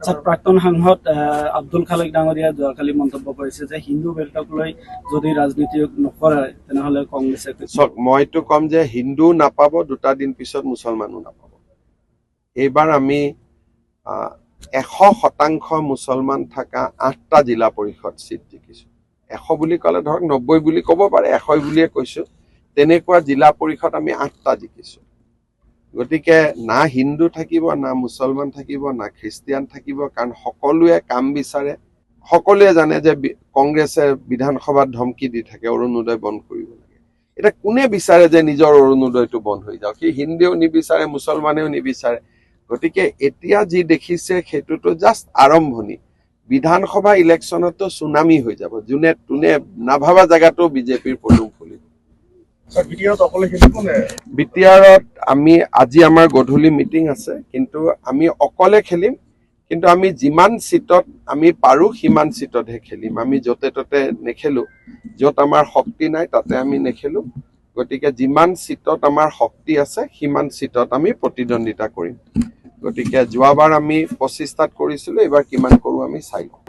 প্ৰাক্তন সাংসদ আব্দুল খালেক ডাঙৰীয়া যোৱাকালি মন্তব্য কৰিছে যে হিন্দু বেল্টক লৈ যদি ৰাজনীতি নকৰে তেনেহলে কংগ্ৰেছে মইতো কম যে হিন্দু নাপাব, 2টা দিন পিছত মুছলমানো নাপাব। এইবাৰ আমি 100% মুছলমান থকা 8টা জিলা পৰিষদ চিট জিকিছো। 100 বুলি ক'লে ধৰক 90 বুলি ক'ব পাৰে, 100 বুলিয়ে কৈছো। তেনেকুৱা জিলা পৰিষদ আমি 8টা জিকিছো। গতিকে না হিন্দু থাকিব, না মুছলমান থাকিব, না খ্ৰীষ্টিয়ান থাকিব, কাৰণ সকলোৱে কাম বিচাৰে। সকলোৱে জানে যে কংগ্ৰেছে বিধানসভাত ধমকি দি থাকে অৰুণোদয় বন্ধ কৰিব লাগে। এটা কোনে বিচাৰে যে নিজৰ অৰুণোদয়টো বন্ধ হৈ যাওক? সি হিন্দুও নিবিচাৰে, মুছলমানেও নিবিচাৰে। গতিকে এতিয়া যি দেখিছে সেইটোতো জাষ্ট আৰম্ভণি। বিধানসভা ইলেকশ্যনতো সুনামি হৈ যাব। যোনে তোনে নাভাবা জেগাতো বিজেপিৰ পদুম ফুলিব। বিটিআৰত আমি আজি আমাৰ গধূলি মিটিং আছে, কিন্তু আমি অকলে খেলিম। কিন্তু আমি যিমান সিটত আমি পাৰো সিমান সিটতহে খেলিম। আমি য'তে ত'তে নেখেলো। য'ত আমাৰ শক্তি নাই তাতে আমি নেখেলো। গতিকে যিমান সিটত আমাৰ শক্তি আছে সিমান সিটত আমি প্ৰতিদ্বন্দ্বিতা কৰিম। গতিকে যোৱাবাৰ আমি 25টাত কৰিছিলো, এইবাৰ কিমান কৰো আমি চাই লওঁ।